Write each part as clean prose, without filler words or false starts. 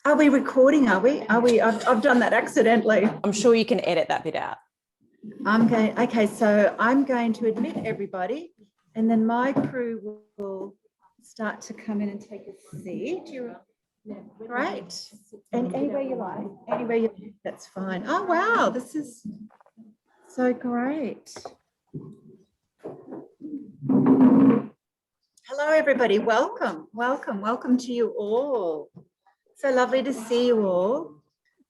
Are we recording? Are we? I've done that accidentally. I'm sure you can edit that bit out. Okay, so I'm going to admit everybody, and then my crew will start to come in and take a seat. Great. And anywhere you like, that's fine. Oh, wow, this is so great. Hello, everybody. Welcome to you all. So lovely to see you all.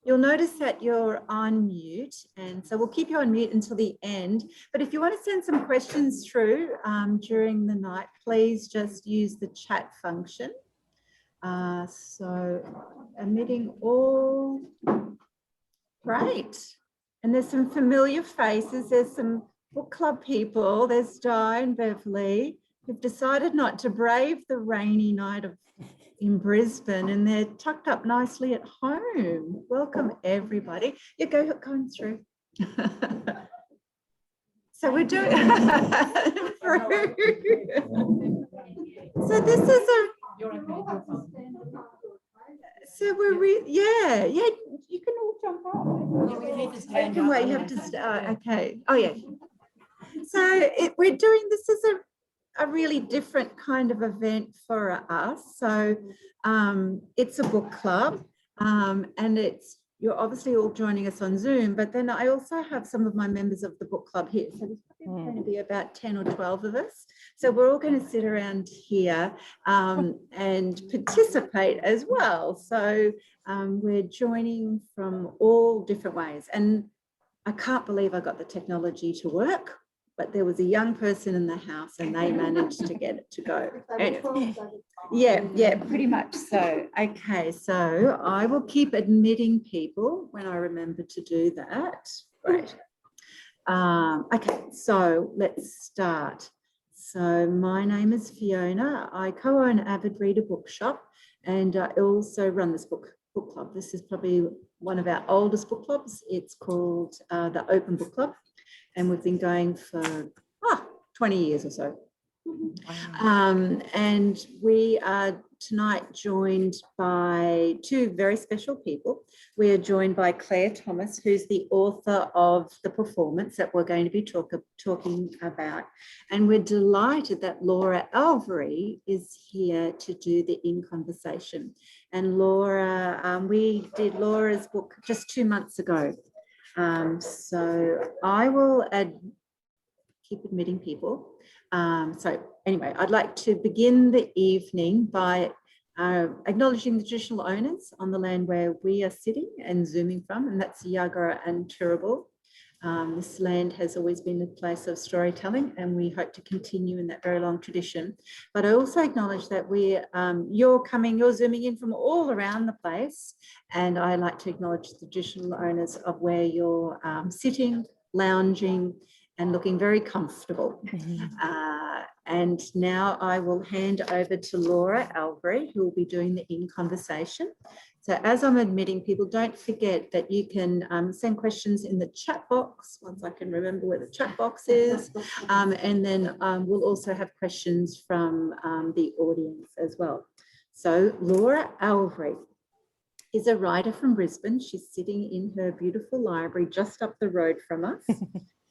You'll notice that you're on mute, and so we'll keep you on mute until the end. But if you want to send some questions through during the night, please just use the chat function. So admitting all, great. And there's some familiar faces. There's some book club people. There's Di and Beverly, who've decided not to brave the rainy night in Brisbane, and they're tucked up nicely at home. Welcome, everybody. You go through. So we're doing. So this is a. So we're yeah. You can all jump up. You can wait. You have to start. Okay. Oh yeah. So we're doing this as a really different kind of event for us. So it's a book club, and you're obviously all joining us on Zoom, but then I also have some of my members of the book club here. So there's going to be about 10 or 12 of us. So we're all going to sit around here and participate as well. So we're joining from all different ways. And I can't believe I got the technology to work, but there was a young person in the house and they managed to get it to go. Anyway, yeah, pretty much so. Okay, so I will keep admitting people when I remember to do that. Great. Okay, so let's start. So my name is Fiona. I co-own Avid Reader Bookshop, and I also run this book club. This is probably one of our oldest book clubs. It's called the Open Book Club, and we've been going for 20 years or so. Wow. And we are tonight joined by two very special people. We are joined by Claire Thomas, who's the author of the performance that we're going to be talking about. And we're delighted that Laura Elvery is here to do the In Conversation. And Laura, we did Laura's book just 2 months ago. So I will keep admitting people. So anyway, I'd like to begin the evening by acknowledging the traditional owners on the land where we are sitting and zooming from, and that's Yagara and Turrbal. This land has always been a place of storytelling, and we hope to continue in that very long tradition. But I also acknowledge that you're zooming in from all around the place, and I like to acknowledge the traditional owners of where you're sitting, lounging, and looking very comfortable. And now I will hand over to Laura Elvery, who will be doing the In Conversation. So as I'm admitting people, don't forget that you can send questions in the chat box, once I can remember where the chat box is. And then we'll also have questions from the audience as well. So Laura Elvery is a writer from Brisbane. She's sitting in her beautiful library just up the road from us.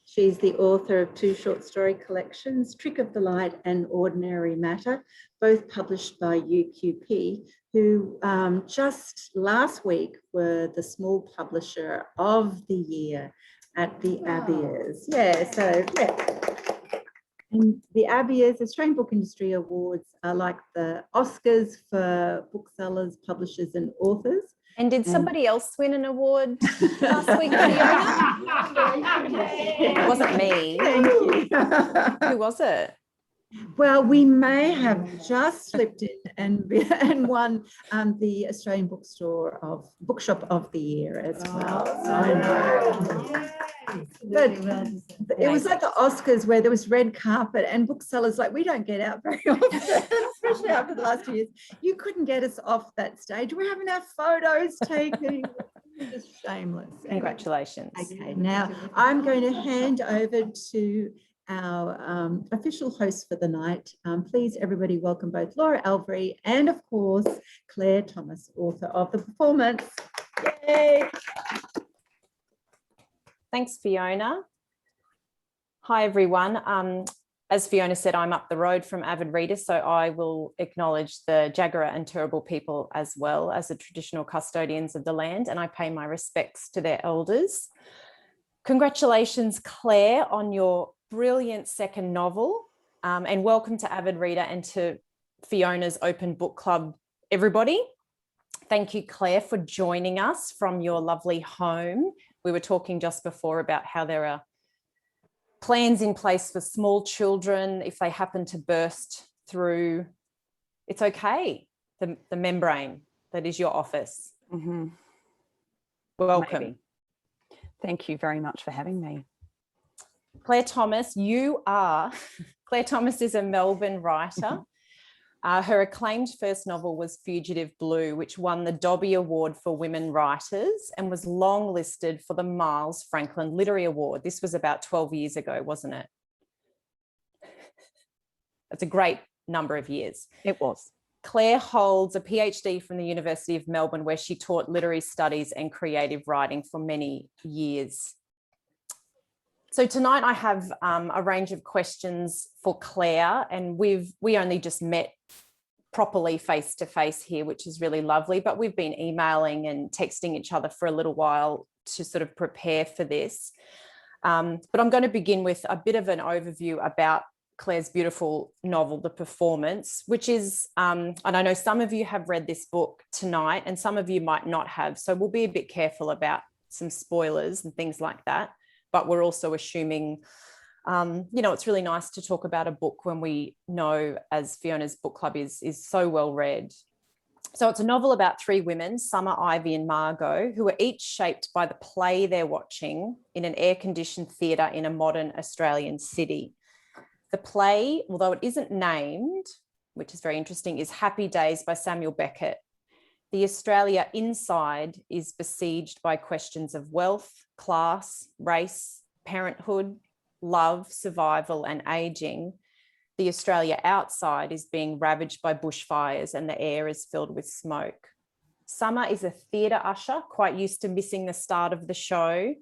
She's the author of 2 short story collections, Trick of the Light and Ordinary Matter, both published by UQP, who just last week were the small publisher of the year at the Alvarez. Yeah, so yeah. And the Alvarez Australian Book Industry Awards are like the Oscars for booksellers, publishers and authors. And did somebody else win an award last week, Fiona? It wasn't me. Thank you. Who was it? Well, we may have just slipped in and won the Australian Bookshop of the Year as well. So I know. But it was like the Oscars where there was red carpet and booksellers, like, we don't get out very often, especially after the last 2 years. You couldn't get us off that stage. We're having our photos taken. Just shameless. Congratulations. Okay, now I'm going to hand over to our official hosts for the night. Please, everybody, welcome both Laura Elvery and, of course, Claire Thomas, author of the performance. Yay! Thanks, Fiona. Hi, everyone. As Fiona said, I'm up the road from avid readers, so I will acknowledge the Jagera and Turrbal people as well as the traditional custodians of the land, and I pay my respects to their elders. Congratulations, Claire, on your brilliant second novel, and welcome to Avid Reader and to Fiona's Open Book Club, everybody. Thank you, Claire, for joining us from your lovely home. We were talking just before about how there are plans in place for small children if they happen to burst through, it's okay, the membrane that is your office. Mm-hmm. Welcome. Maybe. Thank you very much for having me. Claire Thomas, Claire Thomas is a Melbourne writer. Her acclaimed first novel was Fugitive Blue, which won the Dobby Award for Women Writers and was long listed for the Miles Franklin Literary Award. This was about 12 years ago, wasn't it? That's a great number of years. It was. Claire holds a PhD from the University of Melbourne, where she taught literary studies and creative writing for many years. So tonight I have a range of questions for Claire, and we only just met properly face to face here, which is really lovely, but we've been emailing and texting each other for a little while to sort of prepare for this. But I'm going to begin with a bit of an overview about Claire's beautiful novel, The Performance, which is, and I know some of you have read this book tonight and some of you might not have, so we'll be a bit careful about some spoilers and things like that. But we're also assuming, it's really nice to talk about a book when we know, as Fiona's book club is so well read. So it's a novel about three women, Summer, Ivy and Margot, who are each shaped by the play they're watching in an air-conditioned theatre in a modern Australian city. The play, although it isn't named, which is very interesting, is Happy Days by Samuel Beckett. The Australia inside is besieged by questions of wealth, class, race, parenthood, love, survival, and ageing. The Australia outside is being ravaged by bushfires and the air is filled with smoke. Summer is a theatre usher, quite used to missing the start of the show,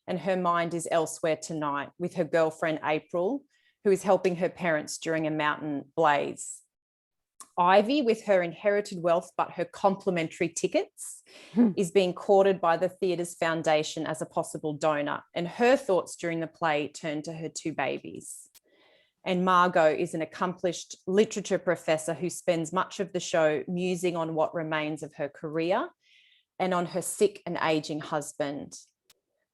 and her mind is elsewhere tonight with her girlfriend April, who is helping her parents during a mountain blaze. Ivy, with her inherited wealth but her complimentary tickets, is being courted by the theatre's foundation as a possible donor, and her thoughts during the play turn to her two babies. And Margot is an accomplished literature professor who spends much of the show musing on what remains of her career and on her sick and aging husband.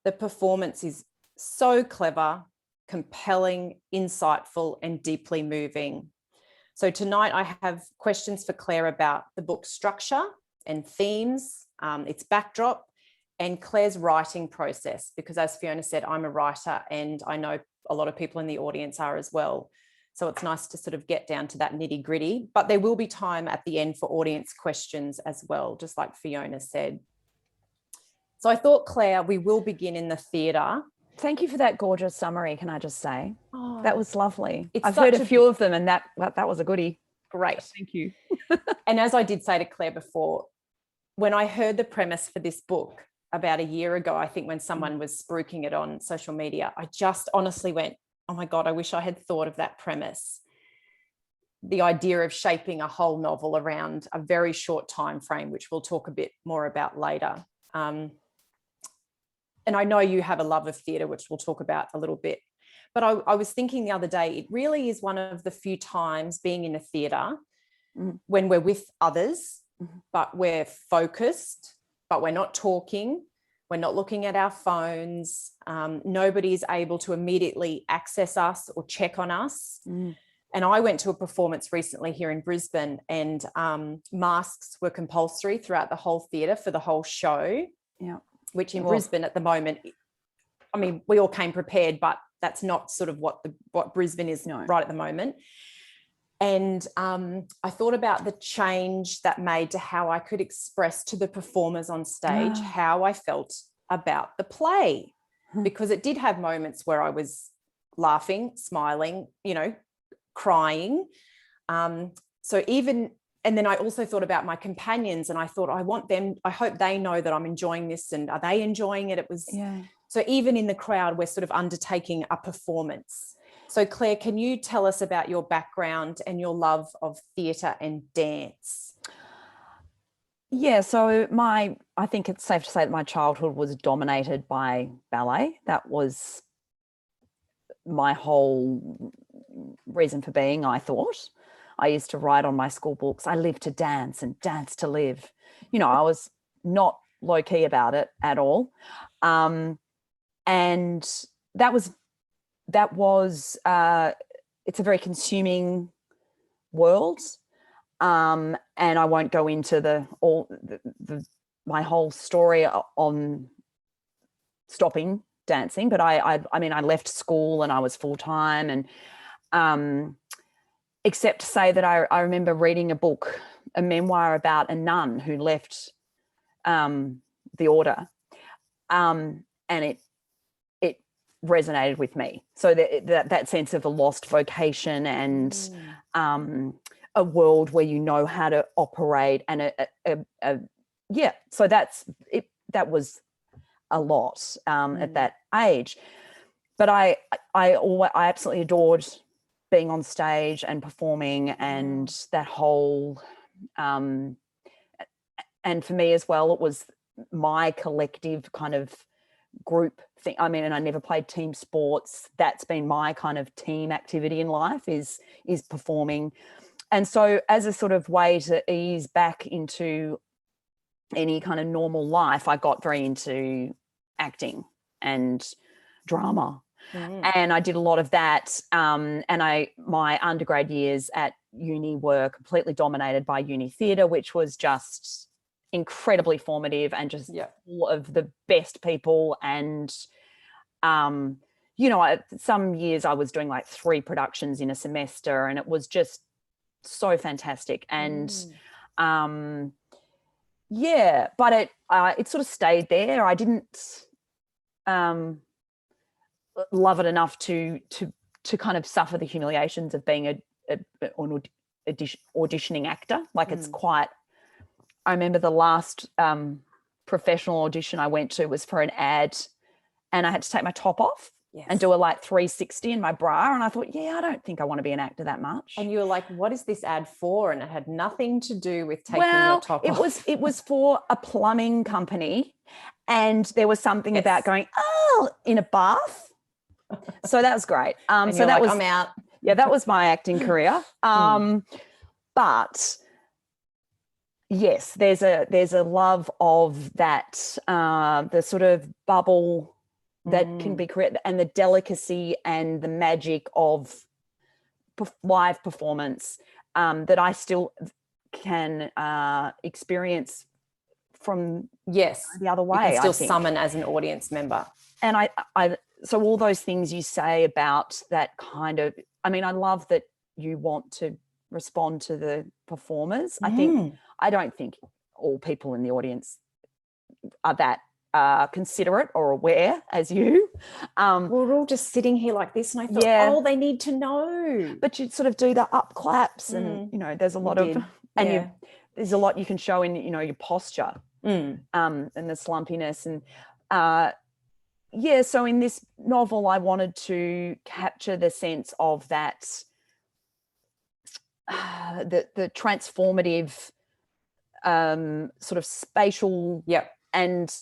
The performance is so clever, compelling, insightful, and deeply moving. So tonight I have questions for Claire about the book's structure and themes, its backdrop, and Claire's writing process, because as Fiona said, I'm a writer and I know a lot of people in the audience are as well. So it's nice to sort of get down to that nitty gritty, but there will be time at the end for audience questions as well, just like Fiona said. So I thought, Claire, we will begin in the theatre. Thank you for that gorgeous summary, can I just say? Oh, that was lovely. It's I've heard a few of them and that was a goodie. Great. Thank you. And as I did say to Claire before, when I heard the premise for this book about a year ago, I think when someone was spruiking it on social media, I just honestly went, oh my God, I wish I had thought of that premise. The idea of shaping a whole novel around a very short time frame, which we'll talk a bit more about later. And I know you have a love of theatre, which we'll talk about a little bit. But I was thinking the other day, it really is one of the few times being in a theatre when we're with others, but we're focused, but we're not talking, we're not looking at our phones, nobody's able to immediately access us or check on us. And I went to a performance recently here in Brisbane, and masks were compulsory throughout the whole theatre for the whole show. Yeah. Which in Brisbane at the moment, I mean, we all came prepared, but that's not sort of what Brisbane is right at the moment. And I thought about the change that made to how I could express to the performers on stage how I felt about the play, because it did have moments where I was laughing, smiling, crying. So even, and then I also thought about my companions, and I thought, I hope they know that I'm enjoying this, and are they enjoying it? It was, so even in the crowd, we're sort of undertaking a performance. So Claire, can you tell us about your background and your love of theatre and dance? Yeah, so I think it's safe to say that my childhood was dominated by ballet. That was my whole reason for being, I thought. I used to write on my school books, I live to dance and dance to live. I was not low key about it at all. And that was it's a very consuming world. And I won't go into my whole story on stopping dancing, but I mean, I left school and I was full-time, and except to say that I remember reading a memoir about a nun who left the order, and it resonated with me. So that sense of a lost vocation and a world where you know how to operate, and so that's it. That was a lot at that age, but I absolutely adored being on stage and performing, and that whole and for me as well, it was my collective kind of group thing. I mean, and I never played team sports. That's been my kind of team activity in life, is performing. And so as a sort of way to ease back into any kind of normal life, I got very into acting and drama. And I did a lot of that. And my undergrad years at uni were completely dominated by uni theatre, which was just incredibly formative and just full of the best people. And, some years I was doing like 3 productions in a semester, and it was just so fantastic. And but it sort of stayed there. I didn't love it enough to kind of suffer the humiliations of being an auditioning actor. Like it's quite, I remember the last professional audition I went to was for an ad, and I had to take my top off and do a like 360 in my bra. And I thought, I don't think I want to be an actor that much. And you were like, what is this ad for? And it had nothing to do with taking your top off. It was for a plumbing company, and there was something about going, in a bath. So that was great. And so that was, I'm out. Yeah, that was my acting career. But yes, there's a love of that, the sort of bubble that can be created, and the delicacy and the magic of live performance that I still can experience from the other way. You can still summon as an audience member. And so all those things you say about that kind of, I mean, I love that you want to respond to the performers. I don't think all people in the audience are that considerate or aware as you. We're all just sitting here like this, and I thought, they need to know. But you sort of do the up claps, and there's a lot of, and there's a lot you can show in your posture, and the slumpiness, and so in this novel I wanted to capture the sense of that, the transformative sort of spatial and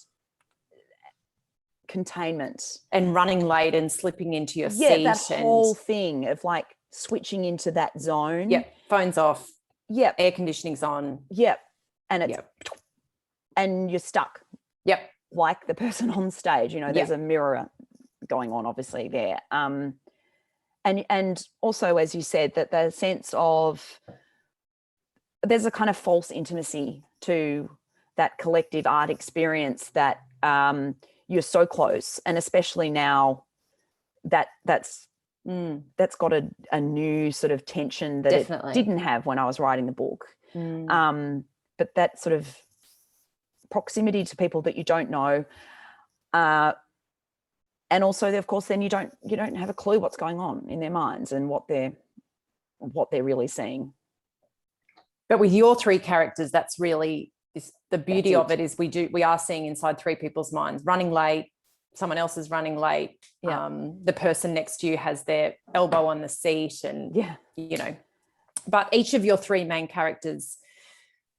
containment, and running late and slipping into your seat, that whole thing of like switching into that zone. Phones off, air conditioning's on, and it's and you're stuck, like the person on stage. There's a mirror going on obviously there, and also, as you said, that the sense of there's a kind of false intimacy to that collective art experience, that you're so close, and especially now that's got a new sort of tension that it didn't have when I was writing the book. But that sort of proximity to people that you don't know, and also, of course, then you don't have a clue what's going on in their minds and what they're really seeing. But with your three characters, that's really the beauty That's of it is we are seeing inside three people's minds. Running late, someone else is running late. Yeah. The person next to you has their elbow on the seat, and you know. But each of your three main characters,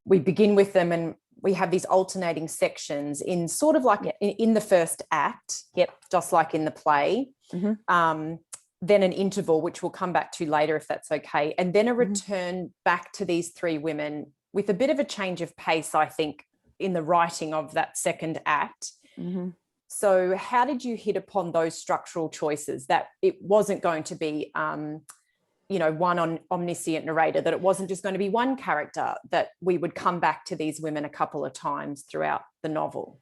we begin with them, and we have these alternating sections in sort of like in the first act. Yep. Just like in the play. Mm-hmm. Then an interval, which we'll come back to later if that's okay, and then a return back to these three women with a bit of a change of pace, I think, in the writing of that second act. Mm-hmm. So how did you hit upon those structural choices, that it wasn't going to be, one omniscient narrator, that it wasn't just going to be one character, that we would come back to these women a couple of times throughout the novel?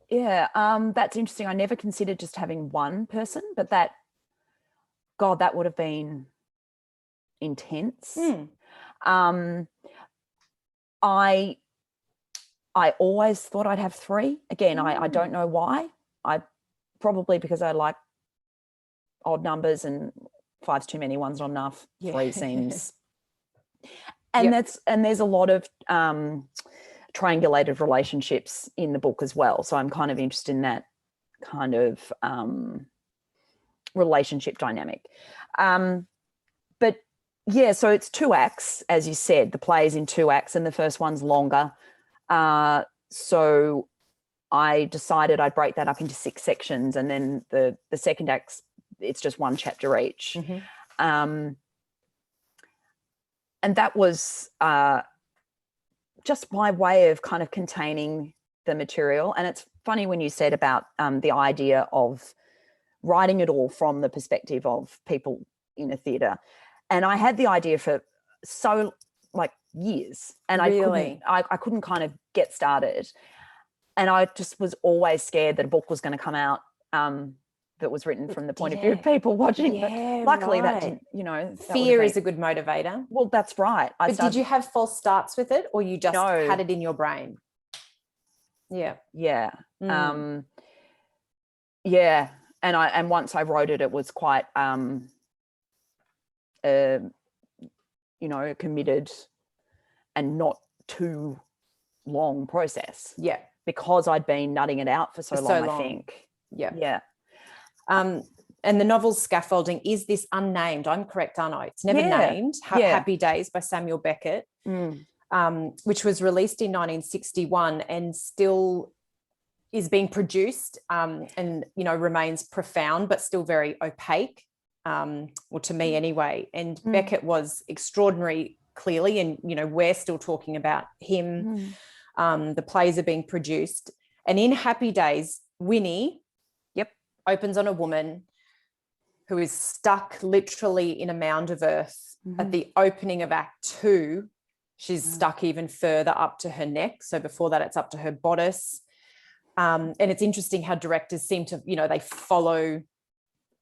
Yeah, that's interesting. I never considered just having one person, but that would have been intense. I always thought I'd have three. Again, I don't know why. Probably because I like odd numbers, and 5's too many, 1's not enough. 3 seems. And there's a lot of triangulated relationships in the book as well. So I'm kind of interested in that kind of relationship dynamic. But yeah, so it's 2 acts, as you said. The play is in 2 acts, and the first one's longer. So I decided I'd break that up into 6 sections, and then the second act, it's just 1 chapter each. And that was just my way of kind of containing the material. And it's funny when you said about the idea of writing it all from the perspective of people in a theatre. And I had the idea for years, and Really? I couldn't kind of get started. And I just was always scared that a book was going to come out that was written from the point of view of people watching. But luckily that didn't, fear is a good motivator. Well, that's right. But did you have false starts with it, or you just had it in your brain? Yeah. Yeah. Yeah. And once I wrote it, it was quite committed and not too long process. Yeah. Because I'd been nutting it out for so long, I think. Yeah. Yeah. And the novel's scaffolding is this unnamed, I'm correct, aren't I? It's never named. Happy Days by Samuel Beckett, which was released in 1961 and still is being produced and, remains profound, but still very opaque, or to me anyway. And Beckett was extraordinary, clearly, and, we're still talking about him. The plays are being produced. And in Happy Days, Winnie opens on a woman who is stuck literally in a mound of earth. At the opening of Act 2, she's stuck even further up to her neck. So before that, it's up to her bodice. And it's interesting how directors seem to, they follow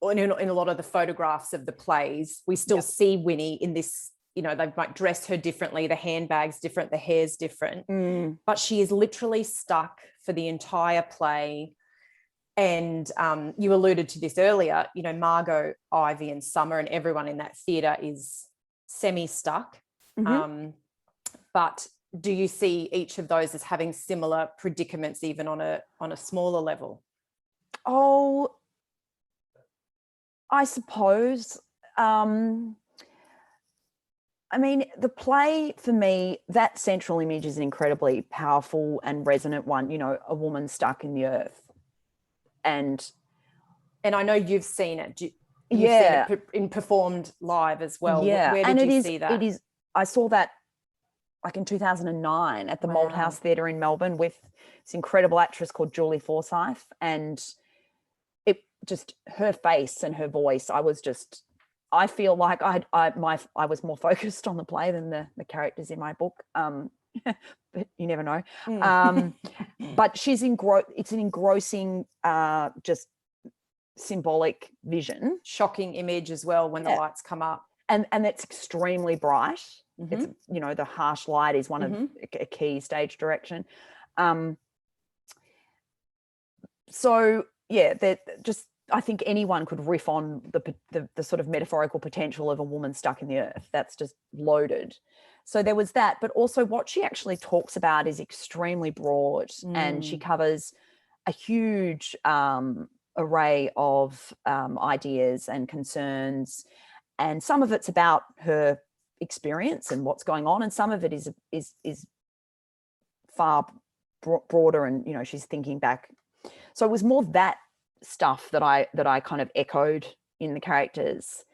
in a lot of the photographs of the plays. We still see Winnie in this, they might dress her differently. The handbag's different, the hair's different, but she is literally stuck for the entire play. And you alluded to this earlier, Margot, Ivy and Summer and everyone in that theatre is semi-stuck. But do you see each of those as having similar predicaments, even on a smaller level? Oh, I suppose. The play, for me, that central image is an incredibly powerful and resonant one, a woman stuck in the earth. And I know you've seen it. You've seen it in performed live as well. Yeah. Where did you see that? I saw that in 2009 at the Malthouse Theatre in Melbourne with this incredible actress called Julie Forsyth, and it just, her face and her voice, I feel like I was more focused on the play than the characters in my book. But you never know. But it's an engrossing, just symbolic vision. Shocking image as well when the lights come up. And it's extremely bright. It's, the harsh light is one of a key stage direction. So I think anyone could riff on the sort of metaphorical potential of a woman stuck in the earth. That's just loaded. So there was that, but also what she actually talks about is extremely broad, and she covers a huge array of ideas and concerns, and some of it's about her experience and what's going on, and some of it is far broader, and you know, she's thinking back. So it was more that stuff that I kind of echoed in the characters,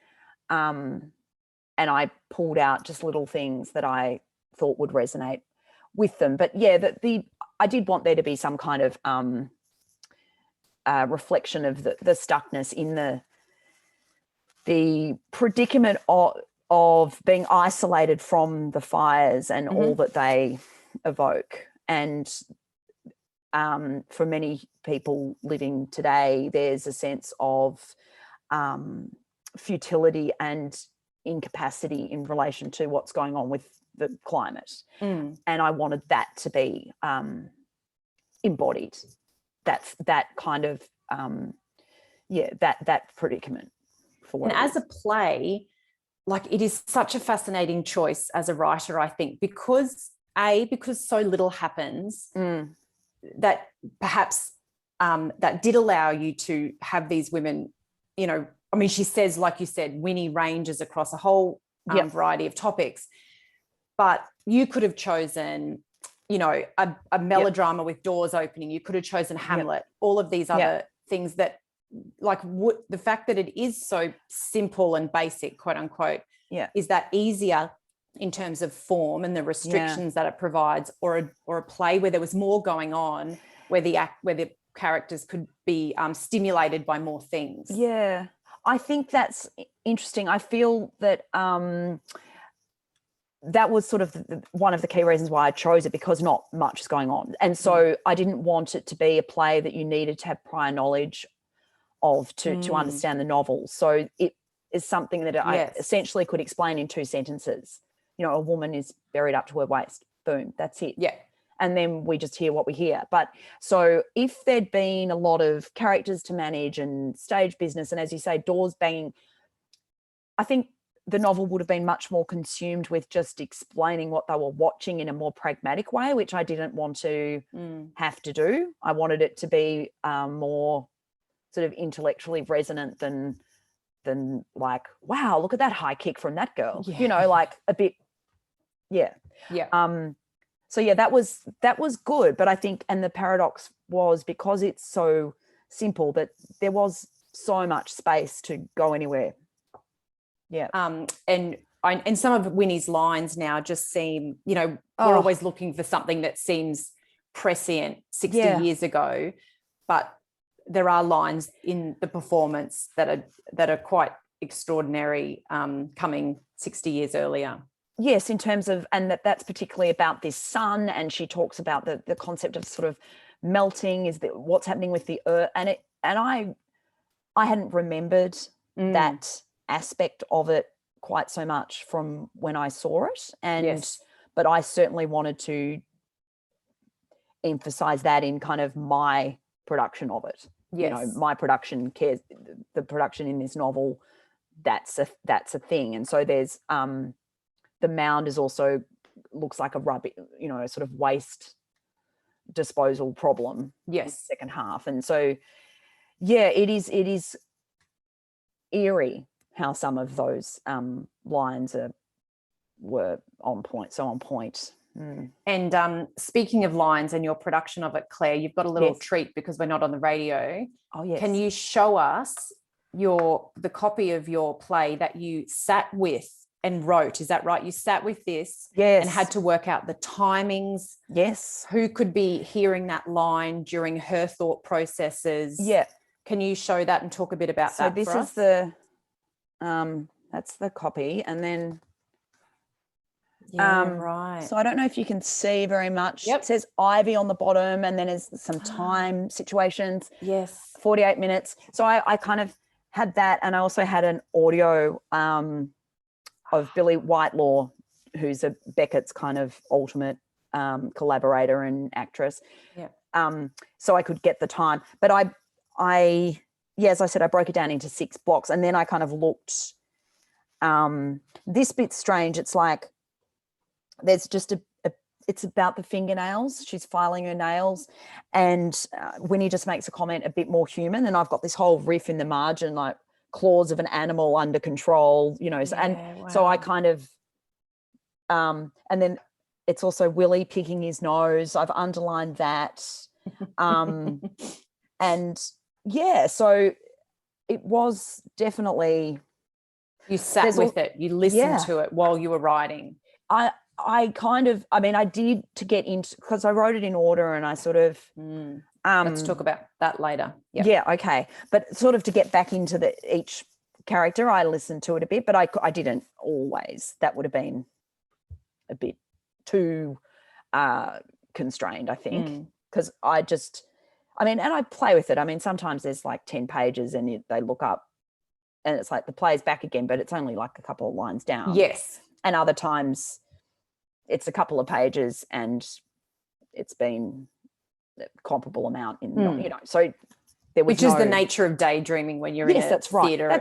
and I pulled out just little things that I thought would resonate with them. But yeah, I did want there to be some kind of reflection of the stuckness in the predicament of being isolated from the fires and all that they evoke. And for many people living today, there's a sense of futility and incapacity in relation to what's going on with the climate. And I wanted that to be embodied. That kind of that predicament. For and as a play, like, it is such a fascinating choice as a writer, I think, because so little happens, that perhaps that did allow you to have these women, you know, I mean, she says, like you said, Winnie ranges across a whole variety of topics, but you could have chosen, you know, a melodrama with doors opening. You could have chosen Hamlet, all of these other things that, like, the fact that it is so simple and basic, quote unquote, is that easier in terms of form and the restrictions that it provides, or a play where there was more going on, where the characters could be stimulated by more things. Yeah, I think that's interesting. I feel that that was sort of one of the key reasons why I chose it, because not much is going on. And so I didn't want it to be a play that you needed to have prior knowledge of to understand the novel. So it is something that I essentially could explain in 2 sentences. You know, a woman is buried up to her waist. Boom, that's it. Yeah. And then we just hear what we hear. But so if there'd been a lot of characters to manage and stage business, and as you say, doors banging, I think the novel would have been much more consumed with just explaining what they were watching in a more pragmatic way, which I didn't want to have to do. I wanted it to be more sort of intellectually resonant than like, wow, look at that high kick from that girl. You know, like a bit, so yeah, that was good. But I think, and the paradox was, because it's so simple, that there was so much space to go anywhere. Yeah. And some of Winnie's lines now just seem, you know, we're always looking for something that seems prescient 60 years ago, but there are lines in the performance that are quite extraordinary, coming 60 years earlier. Yes, in terms of, and that's particularly about this sun, and she talks about the concept of sort of melting, is that what's happening with the earth, and I hadn't remembered that aspect of it quite so much from when I saw it, and but I certainly wanted to emphasize that in kind of my production of it. You know, my production cares, the production in this novel, that's a thing. And so there's the mound is also looks like a rubbish, you know, a sort of waste disposal problem in the second half. And so it is eerie how some of those lines were on point. And speaking of lines and your production of it, Claire, you've got a little treat because we're not on the radio. Oh yes. Can you show us the copy of your play that you sat with and wrote? Is that right? You sat with this and had to work out the timings. Yes. Who could be hearing that line during her thought processes? Yeah. Can you show that and talk a bit about that this for us? is the that's the copy, and then right. So I don't know if you can see very much. Yep. It says Ivy on the bottom, and then there's some time situations. Yes. 48 minutes. So I kind of had that, and I also had an audio of Billy Whitelaw, who's a Beckett's kind of ultimate collaborator and actress. Yeah. So I could get the time, but as I said, I broke it down into 6 blocks, and then I kind of looked. This bit's strange. It's like there's just it's about the fingernails. She's filing her nails, and Winnie just makes a comment a bit more human. And I've got this whole riff in the margin, like claws of an animal under control, you know. So I kind of, and then it's also Willie picking his nose. I've underlined that, and yeah, so it was definitely. You sat with it. You listened to it while you were writing. I did to get into, because I wrote it in order, and I sort of let's talk about that later. Yep. Yeah, okay. But sort of to get back into each character, I listened to it a bit, but I didn't always. That would have been a bit too constrained, I think, because and I play with it. I mean, sometimes there's like 10 pages and they look up and it's like the play's back again, but it's only like a couple of lines down. Yes. And other times it's a couple of pages and it's been a comparable amount in, you know, so there was Which is the nature of daydreaming when you're in a theatre.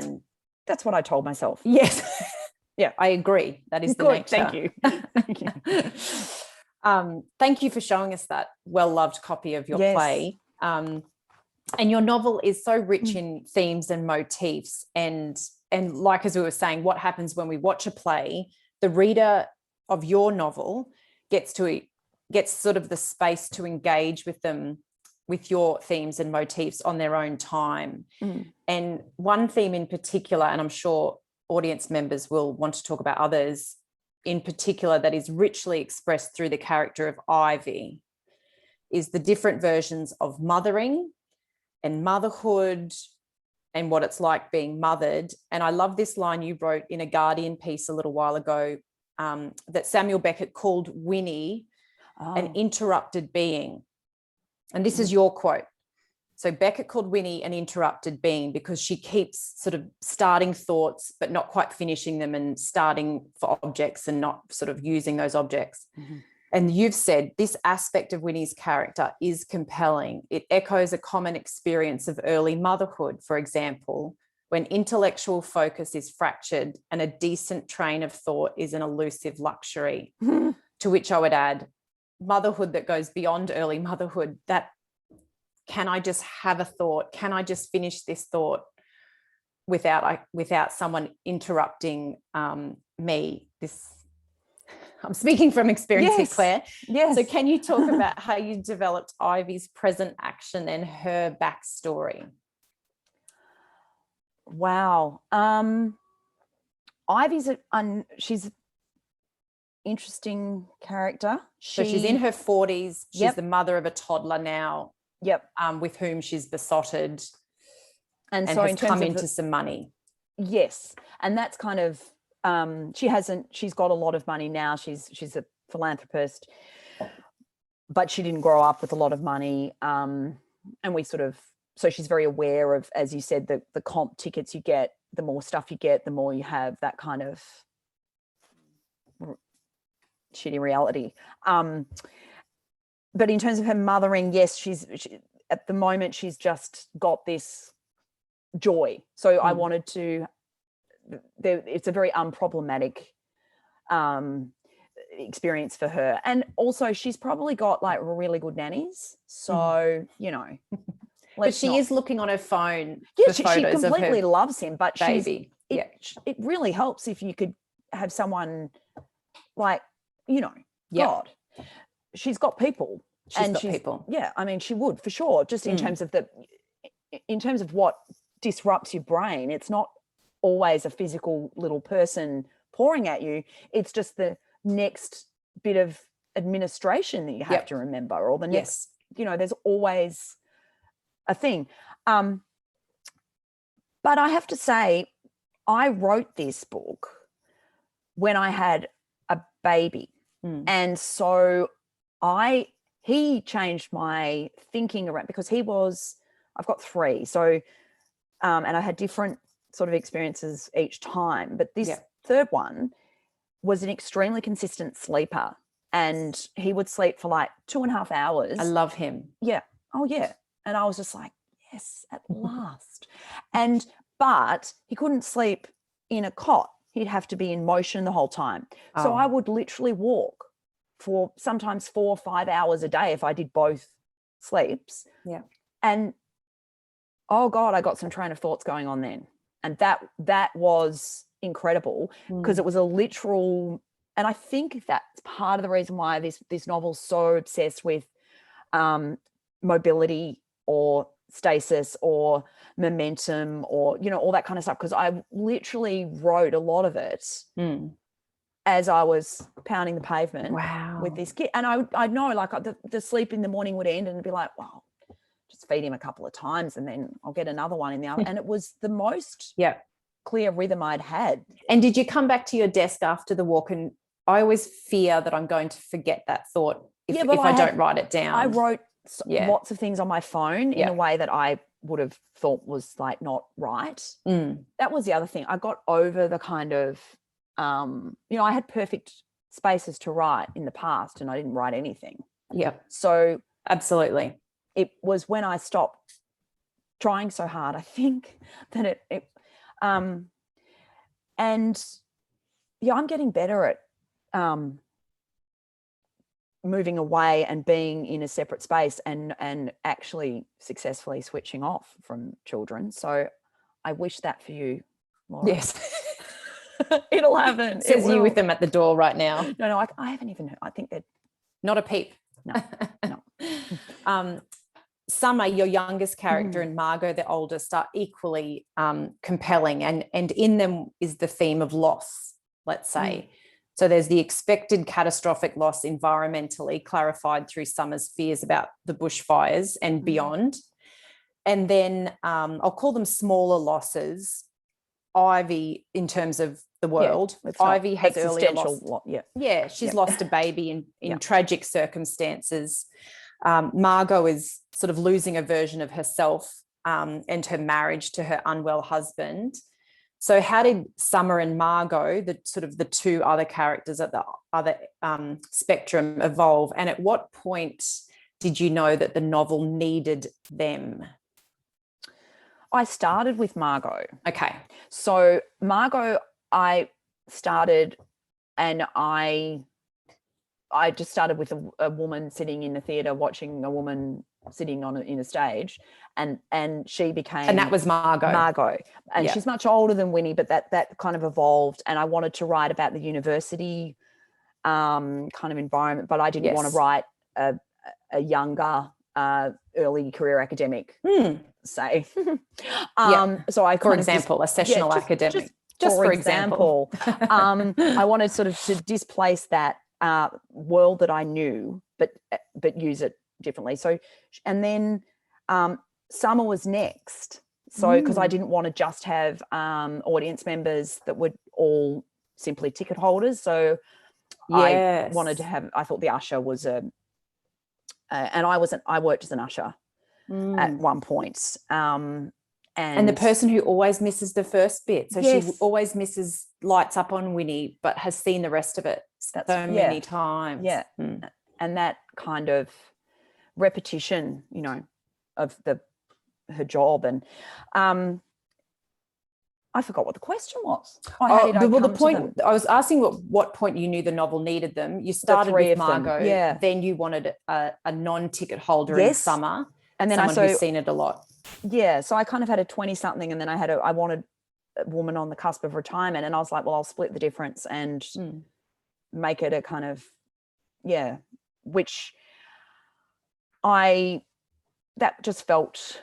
That's what I told myself. Yes. Yeah. I agree. That is the Good. nature. Thank you. Thank you for showing us that well-loved copy of your play. And your novel is so rich in themes and motifs. And like, as we were saying, what happens when we watch a play, the reader of your novel gets sort of the space to engage with them, with your themes and motifs on their own time. And one theme in particular, and I'm sure audience members will want to talk about others in particular, that is richly expressed through the character of Ivy, is the different versions of mothering and motherhood and what it's like being mothered. And I love this line you wrote in a Guardian piece a little while ago, that Samuel Beckett called Winnie an interrupted being. And this is your quote. So Beckett called Winnie an interrupted being because she keeps sort of starting thoughts but not quite finishing them, and starting for objects and not sort of using those objects. And you've said this aspect of Winnie's character is compelling. It echoes a common experience of early motherhood, for example, when intellectual focus is fractured and a decent train of thought is an elusive luxury. To which I would add, motherhood that goes beyond early motherhood, that can I just have a thought? Can I just finish this thought without someone interrupting me? I'm speaking from experience here, Claire. Yes. So can you talk about how you developed Ivy's present action and her backstory? Wow. Ivy's she's an interesting character. So she's in her 40s. She's Yep. the mother of a toddler now. Yep. With whom she's besotted And and so has in terms come of into some money. Yes. And that's kind of she's got a lot of money now. She's a philanthropist, but she didn't grow up with a lot of money. And so she's very aware of, as you said, the comp tickets you get, the more stuff you get, the more you have that kind of shitty reality. But in terms of her mothering, yes, she at the moment she's just got this joy. So I wanted to. It's a very unproblematic experience for her, and also she's probably got like really good nannies. So you know, But she is looking on her phone. Yeah, for she photos completely of her loves him. But baby. It really helps if you could have someone like, you know, Yep. God, she's got people. She's got people. Yeah, I mean, she would for sure. Just in terms of what disrupts your brain, it's not always a physical little person pouring at you. It's just the next bit of administration that you have to remember, or the next, you know, there's always a thing. But I have to say, I wrote this book when I had a baby. And so he changed my thinking around, because I've got 3. So, and I had different sort of experiences each time. But this third one was an extremely consistent sleeper, and he would sleep for like 2.5 hours. I love him. Yeah. Oh, yeah. And I was just like, yes, at last. But he couldn't sleep in a cot. He'd have to be in motion the whole time. So I would literally walk for sometimes 4 or 5 hours a day if I did both sleeps. Yeah. And oh God, I got some train of thoughts going on then. And that was incredible because it was a literal, and I think that's part of the reason why this novel's so obsessed with mobility or stasis or momentum or, you know, all that kind of stuff. Because I literally wrote a lot of it as I was pounding the pavement with this kid. And I'd know, like, the sleep in the morning would end and it'd be like, well, just feed him a couple of times and then I'll get another one in the other. And it was the most clear rhythm I'd had. And did you come back to your desk after the walk? And I always fear that I'm going to forget that thought if I don't write it down. I wrote lots of things on my phone in a way that I would have thought was like not right. That was the other thing. I got over the kind of, you know, I had perfect spaces to write in the past and I didn't write anything. Yeah. So absolutely. It was when I stopped trying so hard, I think, that and yeah, I'm getting better at moving away and being in a separate space and actually successfully switching off from children. So I wish that for you, Laura. Yes. It'll happen. Says you with them at the door right now. No, I haven't even heard. I think they're not a peep. No. Summer, your youngest character, and Margot, the oldest, are equally compelling, and in them is the theme of loss, let's say. So there's the expected catastrophic loss environmentally, clarified through Summer's fears about the bushfires and beyond. And then I'll call them smaller losses. Ivy, in terms of the world, Ivy has earlier lost. She's lost a baby in tragic circumstances. Margot is sort of losing a version of herself and her marriage to her unwell husband. So how did Summer and Margot, the two other characters at the other spectrum, evolve? And at what point did you know that the novel needed them? I started with Margot. Okay. So Margot, I started and I just started with a woman sitting in the theatre watching a woman sitting in a stage, and she became, and that was Margot, and she's much older than Winnie, but that kind of evolved, and I wanted to write about the university kind of environment, but I didn't want to write a younger early career academic, say. So I, for example, a sessional academic. Just for example, I wanted sort of to displace that world that I knew, but use it differently. So, and then Summer was next. So, because I didn't want to just have audience members that were all simply ticket holders. So, I wanted to have. I thought the usher was and I worked as an usher at one point. And the person who always misses the first bit. So she always misses lights up on Winnie, but has seen the rest of it many times. Yeah. And that kind of repetition, you know, of her job. And I forgot what the question was. The point, I was asking what point you knew the novel needed them. You started with Margot. Then you wanted a non-ticket holder in Summer. And then someone who's seen it a lot. Yeah, so I kind of had a 20-something, and then I wanted a woman on the cusp of retirement, and I was like, well, I'll split the difference and make it a kind of, which that just felt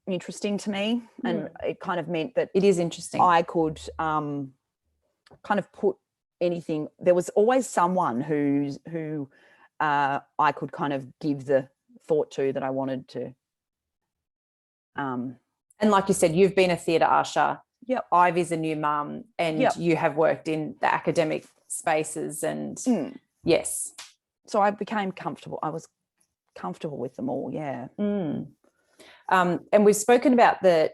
interesting to me, and it kind of meant that it is interesting. I could kind of put anything. There was always someone who I could kind of give the thought to that I wanted to. And like you said, you've been a theatre usher. Yep. Ivy's a new mum, and you have worked in the academic spaces, and yes. So I became comfortable. I was comfortable with them all. Yeah. And we've spoken about the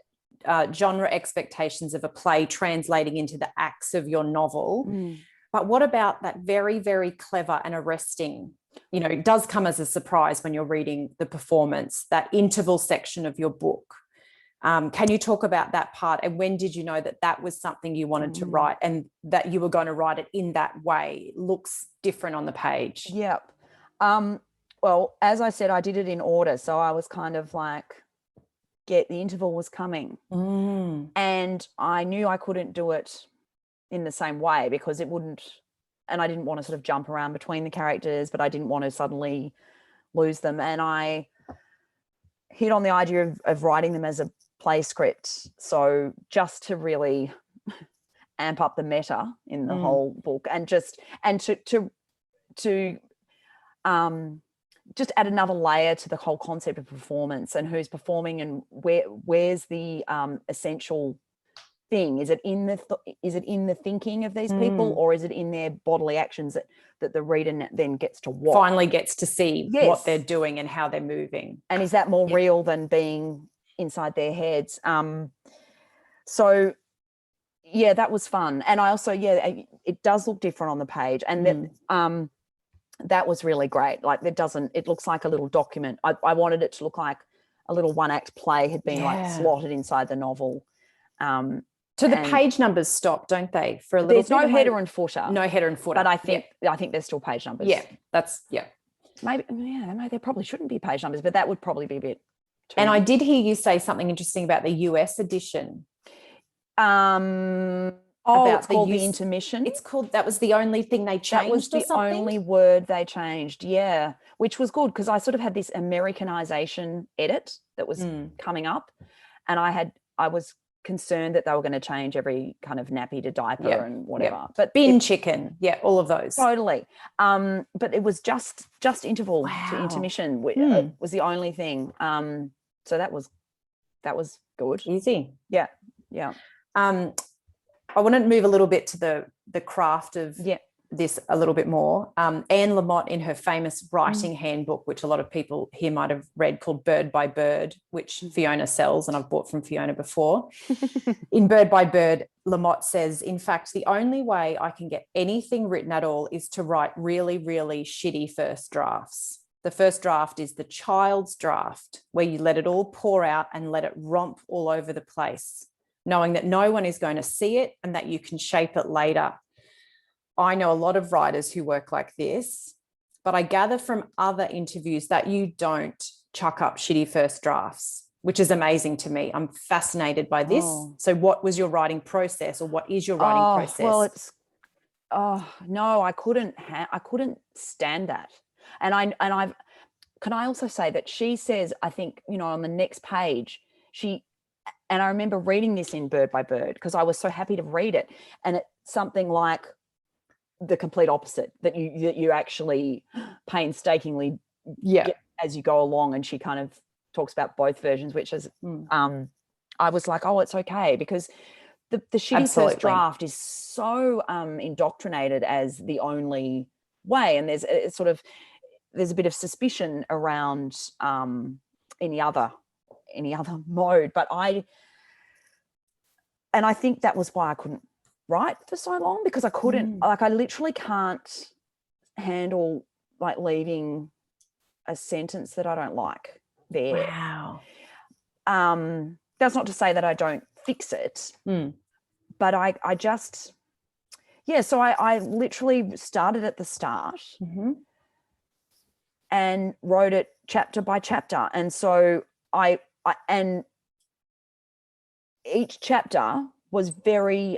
genre expectations of a play translating into the acts of your novel. But what about that very, very clever and arresting, you know, it does come as a surprise when you're reading the performance, that interval section of your book Can you talk about that part? And when did you know that that was something you wanted to write and that you were going to write it in that way? It looks different on the page. Yep. Well, as I said, I did it in order. So I was kind of like, the interval was coming. And I knew I couldn't do it in the same way because it wouldn't, and I didn't want to sort of jump around between the characters, but I didn't want to suddenly lose them. And I hit on the idea of writing them as a play script. So just to really amp up the meta in the whole book and to just add another layer to the whole concept of performance and who's performing and where's the essential thing. Is it in the thinking of these people, or is it in their bodily actions that the reader then gets to watch? Finally gets to see what they're doing and how they're moving. And is that more real than being inside their heads? So yeah, that was fun. And I also, it does look different on the page. And that was really great. Like it looks like a little document. I wanted it to look like a little one-act play had been like slotted inside the novel. So the page numbers stop, don't they? For a little there's no header and footer. No header and footer. But I think there's still page numbers. Yeah, Maybe there probably shouldn't be page numbers, but that would probably be a bit too And I did hear you say something interesting about the US edition. It's called the intermission. It's called, that was the only thing they changed. That was the only word they changed, which was good because I sort of had this Americanization edit that was coming up, and I was concerned that they were going to change every kind of nappy to diaper and whatever. But bin chicken, all of those. Totally. But it was just interval to intermission was the only thing. So that was good. Easy. Yeah. I want to move a little bit to the craft of this a little bit more. Anne Lamott, in her famous writing handbook, which a lot of people here might have read, called Bird by Bird, which Fiona sells, and I've bought from Fiona before. In Bird by Bird, Lamott says, in fact, the only way I can get anything written at all is to write really, really shitty first drafts. The first draft is the child's draft, where you let it all pour out and let it romp all over the place, knowing that no one is going to see it and that you can shape it later. I know a lot of writers who work like this, but I gather from other interviews that you don't chuck up shitty first drafts, which is amazing to me. I'm fascinated by this. So what was your writing process, or what is your writing process? Well, no, I couldn't stand that. And can I also say that she says, I think, on the next page, and I remember reading this in Bird by Bird because I was so happy to read it. And it's something like the complete opposite, that you actually painstakingly get as you go along. And she kind of talks about both versions, which is, I was like, it's okay, because the shitty first draft is so indoctrinated as the only way. And there's a bit of suspicion around any other mode, but I think that was why I couldn't write for so long, because I couldn't I literally can't handle like leaving a sentence that I don't like there. Wow. That's not to say that I don't fix it, but I just so I literally started at the start and wrote it chapter by chapter, and so and each chapter was very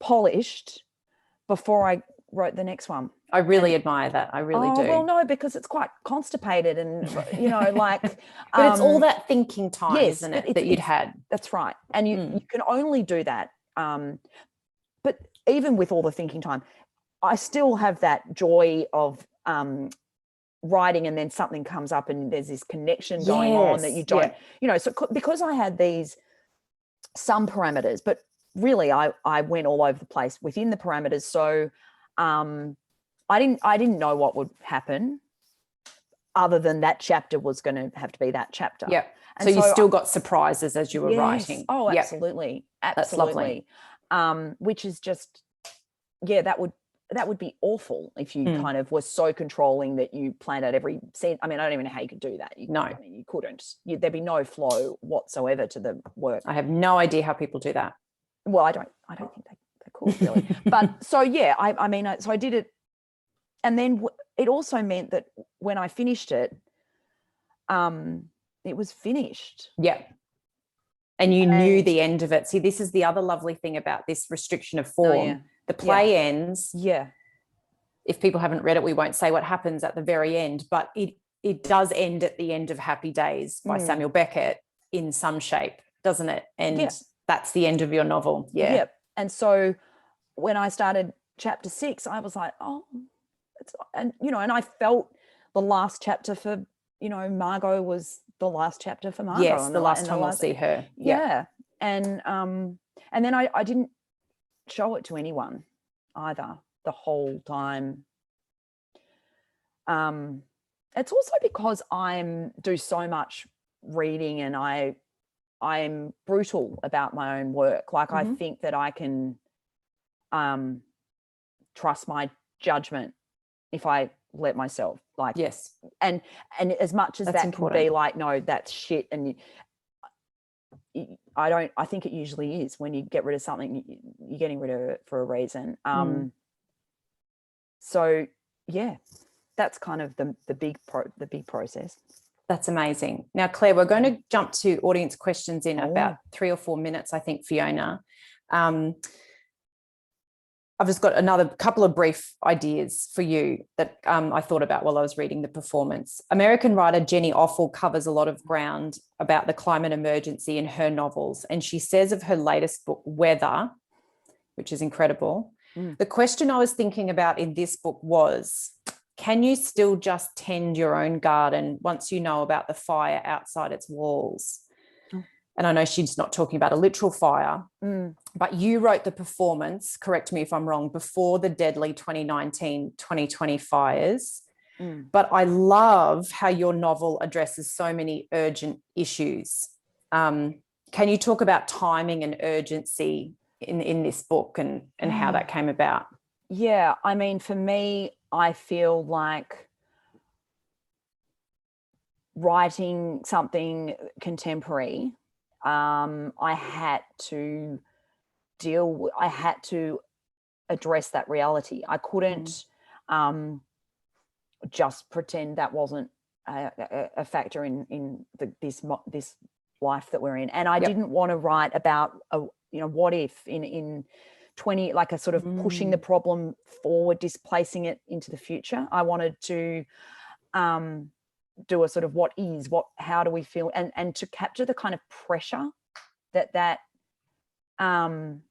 polished before I wrote the next one. I really admire that. I really do. Well, no, because it's quite constipated and, like... But it's all that thinking time, isn't it, that you'd had? That's right. And you can only do that. But even with all the thinking time, I still have that joy of writing, and then something comes up and there's this connection going on that you don't, so because I had some parameters, but really I went all over the place within the parameters. So I didn't know what would happen other than that chapter was going to have to be that chapter. Yeah. So you still got surprises as you were writing. Oh, absolutely. Absolutely. That's lovely. Which is just, that would, that would be awful if you Mm. kind of were so controlling that you planned out every cent. I mean, I don't even know how you could do that. No. I mean, you couldn't. There'd be no flow whatsoever to the work. I have no idea how people do that. Well, I don't think they could really. But so, yeah, I mean, so I did it. And then it also meant that when I finished it, it was finished. Yeah. And you knew the end of it. See, this is the other lovely thing about this restriction of form. Oh, yeah. The play ends. Yeah. If people haven't read it, we won't say what happens at the very end, but it does end at the end of Happy Days by Samuel Beckett in some shape, doesn't it? And that's the end of your novel. Yeah. Yep. And so when I started chapter 6, I was like, oh, and I felt the last chapter for, Margot was the last chapter for Margot. Yes, the last time we'll see her. Yeah. And then I didn't show it to anyone either the whole time. It's also because I do so much reading, and I'm brutal about my own work. Like, I think that I can trust my judgment if I let myself, like, yes. And as much as that's that important. can be like, no, that's shit, and I think it usually is. When you get rid of something, you're getting rid of it for a reason. So yeah, that's kind of the big process. That's amazing. Now, Claire, we're going to jump to audience questions in about 3 or 4 minutes, I think, Fiona. I've just got another couple of brief ideas for you that I thought about while I was reading the performance. American writer Jenny Offal covers a lot of ground about the climate emergency in her novels, and she says of her latest book, Weather, which is incredible, the question I was thinking about in this book was, can you still just tend your own garden once you know about the fire outside its walls? And I know she's not talking about a literal fire, but you wrote the performance, correct me if I'm wrong, before the deadly 2019-2020 fires. But I love how your novel addresses so many urgent issues. Can you talk about timing and urgency in this book and how that came about? Yeah, I mean, for me, I feel like writing something contemporary, I had to address that reality. I couldn't just pretend that wasn't a factor in this life that we're in. And I didn't want to write about what if in 20, like a sort of pushing the problem forward, displacing it into the future. I wanted to do a sort of how do we feel, and to capture the kind of pressure that can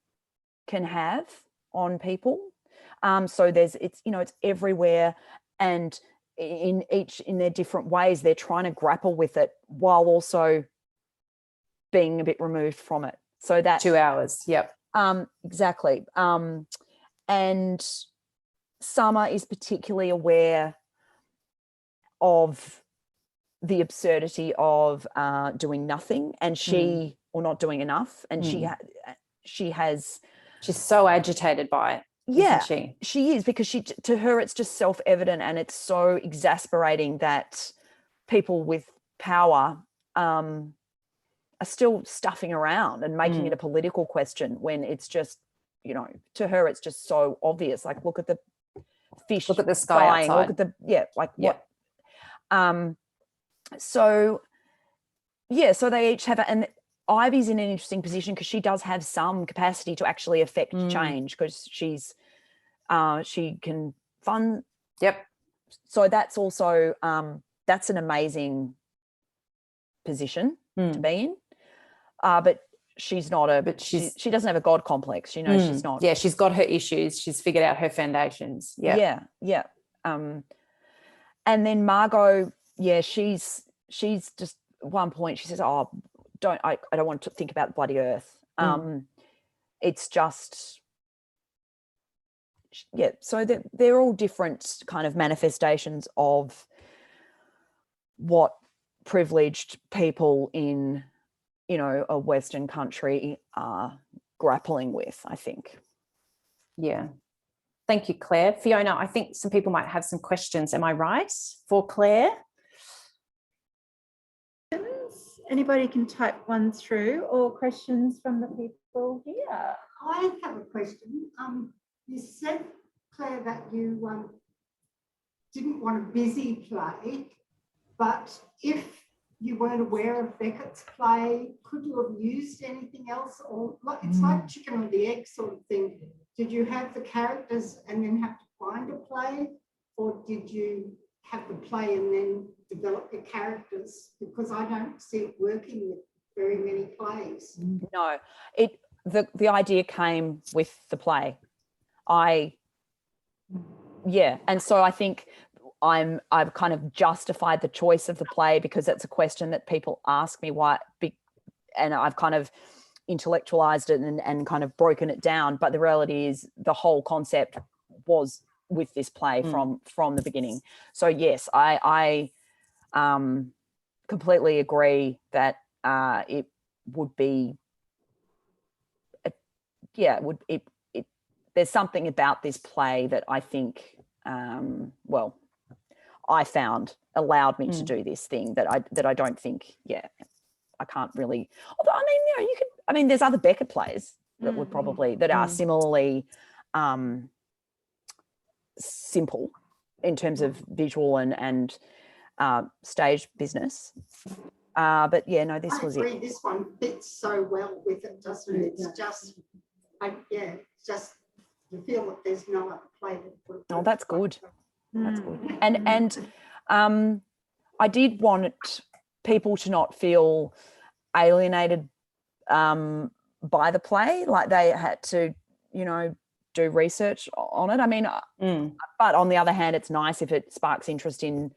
have on people. So it's everywhere, and in their different ways, they're trying to grapple with it while also being a bit removed from it. So that 2 hours. Yep. Exactly. And Summer is particularly aware of the absurdity of doing nothing, and or not doing enough, and she's so agitated by it. Yeah, isn't she? She is, because to her it's just self-evident, and it's so exasperating that people with power are still stuffing around and making it a political question when it's just, to her it's just so obvious. Like, look at the fish, look at the sky flying, outside. look at what. So they each have and Ivy's in an interesting position because she does have some capacity to actually affect change, because she can fund. Yep. So that's also that's an amazing position to be in. But she's not she doesn't have a God complex. She's not. Yeah, she's got her issues. She's figured out her foundations. Yeah. Yeah. And then Margot, she's just at one point she says, "Oh, I don't want to think about the bloody earth." It's just, so they're all different kind of manifestations of what privileged people in a Western country are grappling with, I think. Yeah, Thank you, Claire. Fiona, I think some people might have some questions. Am I right for Claire? Anybody can type one through, or questions from the people here. I have a question. You said, Claire, that you didn't want a busy play, but if you weren't aware of Beckett's play, could you have used anything else? Or it's like chicken or the egg sort of thing. Did you have the characters and then have to find a play, or did you have the play and then develop the characters? Because I don't see it working with very many plays. No, the idea came with the play. And so I think I've kind of justified the choice of the play because it's a question that people ask me why, and I've kind of intellectualized it and kind of broken it down. But the reality is the whole concept was with this play from the beginning. So yes, I completely agree that it would be, there's something about this play that I think, I found allowed me to do this thing that I don't think, I can't really, although I mean, there's other Beckett plays that would probably, that are similarly simple in terms of visual and stage business. But yeah, no, this was it. This one fits so well with it, doesn't it? It's just, just you feel that there's no other play that would. Oh, that's good. That's good. And I did want people to not feel alienated by the play, like they had to, do research on it. I mean, but on the other hand, it's nice if it sparks interest in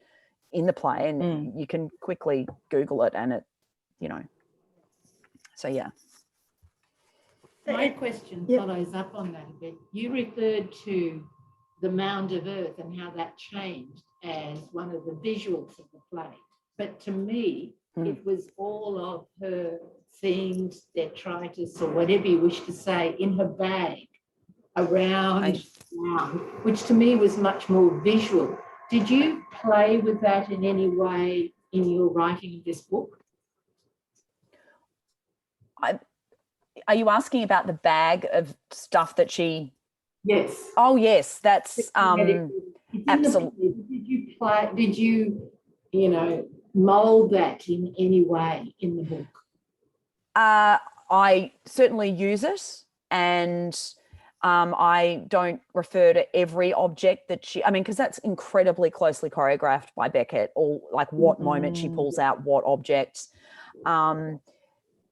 the play, and you can quickly Google it, and it, so yeah. My question follows up on that a bit. You referred to the mound of earth and how that changed as one of the visuals of the play. But to me, it was all of her themes, detritus, or whatever you wish to say, in her bag around, which to me was much more visual. Did you play with that in any way in your writing of this book? Are you asking about the bag of stuff that she? Yes. Oh, yes. That's absolutely. Did you play? Did you, mold that in any way in the book? I certainly use it, and I don't refer to every object that because that's incredibly closely choreographed by Beckett, or like what moment she pulls out what object.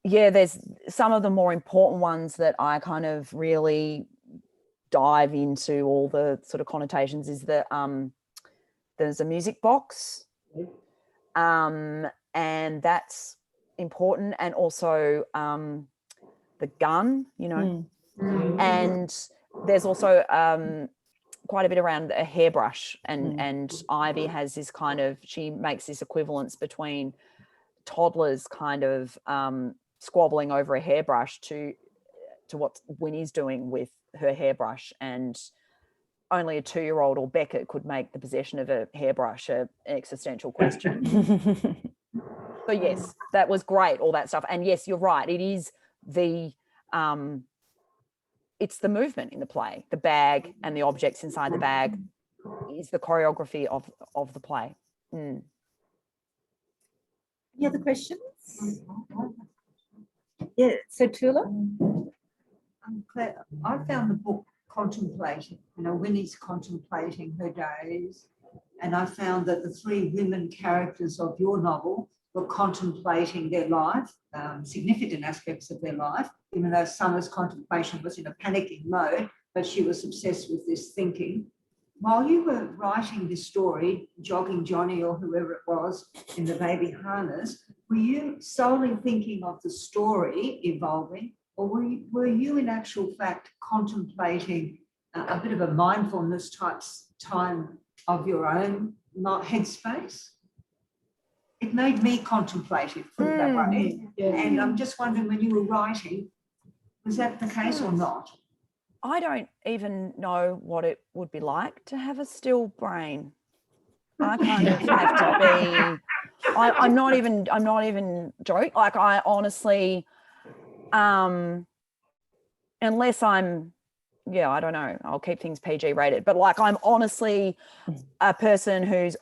There's some of the more important ones that I kind of really dive into all the sort of connotations is that there's a music box, and that's important, and also the gun, and there's also quite a bit around a hairbrush, and Ivy has this kind of, she makes this equivalence between toddlers kind of squabbling over a hairbruch to what Winnie's doing with her hairbrush, and only a 2-year-old or Beckett could make the possession of a hairbrush an existential question. So yes, that was great, all that stuff. And yes, you're right, it is the it's the movement in the play, the bag and the objects inside the bag is the choreography of the play. Any other questions? Yeah, so Tula? Claire, I found the book contemplating, Winnie's contemplating her days, and I found that the 3 women characters of your novel were contemplating their life, significant aspects of their life, even though Summer's contemplation was in a panicking mode, but she was obsessed with this thinking. While you were writing this story, jogging Johnny or whoever it was in the baby harness, were you solely thinking of the story evolving, or were you in actual fact contemplating a bit of a mindfulness type time of your own headspace? It made me contemplative, put it that way. And I'm just wondering, when you were writing, was that the case or not? I don't even know what it would be like to have a still brain. I kind of have to be, I'm not even joking. Like I honestly, unless I'm, yeah, I don't know, I'll keep things PG rated, but like I'm honestly a person who's